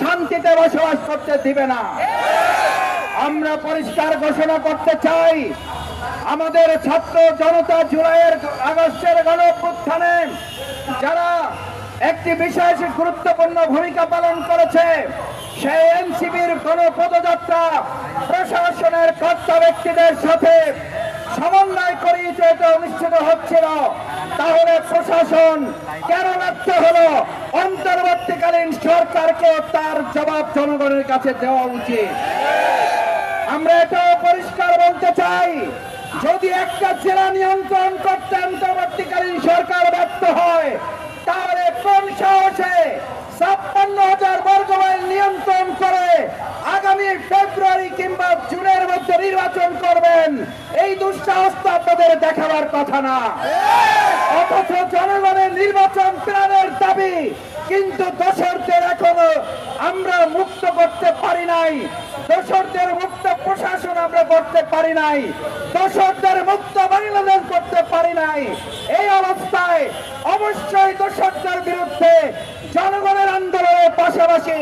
শান্তিতে বসবাস করতে দিবে না। আমরা পরিষ্কার ঘোষণা করতে চাই, আমাদের ছাত্র জনতা জুলাইয়ের আগস্টের গণঅভ্যুত্থানে যারা একটি বিশেষ গুরুত্বপূর্ণ ভূমিকা পালন করেছে, সেই এনসিপির গণপদযাত্রা প্রশাসনের কর্তা ব্যক্তিদের সাথে সমন্বয় করেই তো এটা অনুষ্ঠিত হচ্ছিল। তাহলে প্রশাসন কেন ব্যর্থ হলো? অন্তর্বর্তীকালীন সরকারকে তার জবাব জনগণের কাছে দেওয়া উচিত। আমরা এটাও পরিষ্কার বলতে চাই, যদি একটা জেলা নিয়ন্ত্রণ করতে অন্তর্বর্তীকালীন সরকার ব্যর্থ হয়, তাহলে কোন সাহসে 56,000 বর্গমাইল নিয়ন্ত্রণ করে আগামী ফেব্রুয়ারি কিংবা জুনের মধ্যে নির্বাচন করবেন? এই দুঃসাহস তো আপনাদের দেখাবার কথা না। অথচ জনগণের নির্বাচন প্রাণের দাবি, কিন্তু দোষরদের এখনো আমরা মুক্ত করতে পারি নাই। দোষরদের মুক্ত প্রশাসন আমরা করতে পারি নাই, দোষরদের মুক্ত বাংলাদেশ করতে পারি নাই। এই অবস্থায় অবশ্যই দোষরদের বিরুদ্ধে জনগণের আন্দোলনের পাশাপাশি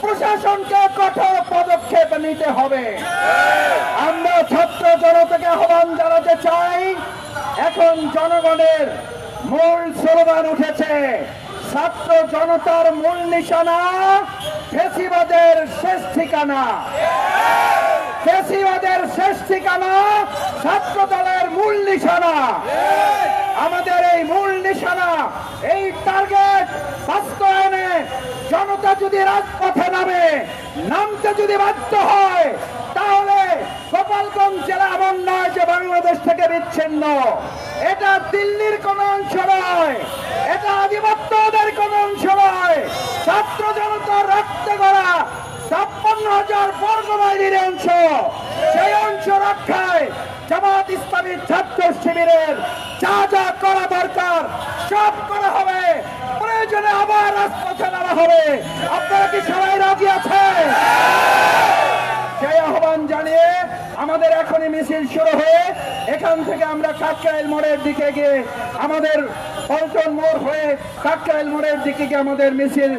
প্রশাসনকে কঠোর পদক্ষেপ নিতে হবে। আমরা ছাত্র জনতাকে আহ্বান জানাতে চাই, এখন জনগণের মূল স্লোগান উঠেছে, ছাত্র জনতার মূল নিশানা ফ্যাসিবাদের শেষ ঠিকানা। ফ্যাসিবাদের শেষ ঠিকানা ছাত্র দলের মূল নিশানা। আমাদের এই মূল নিশানা, এই টার্গেট বাস্তবায়নে জনতা যদি রাজপথে নামতে যদি বাধ্য হয়, তাহলে গোপালগঞ্জ জেলা এমন নয় যে বাংলাদেশ থেকে বিচ্ছিন্ন। এটা দিল্লির কোন অংশ নয়, এটা আধিপত্যদের কোন অংশ নয়। ছাত্র জনতার রক্তে গড়া 56,000 বর্গমাইলের অংশ, সেই অংশ রক্ষায় জামাত ইসলামী ছাত্র শিবিরের যা যা করা দরকার সব করা হবে। প্রয়োজনে আবার রাজপথে নামা হবে। আপনারা কি সবাই রাজি আছেন? সেই আহ্বান জানিয়ে আমাদের এখনই মিছিল শুরু হয়ে এখান থেকে আমরা কাকরাইল মোড়ের দিকে গিয়ে আমাদের পল্টন মোড় হয়ে কাকরাইল মোড়ের দিকে গিয়ে আমাদের মিছিল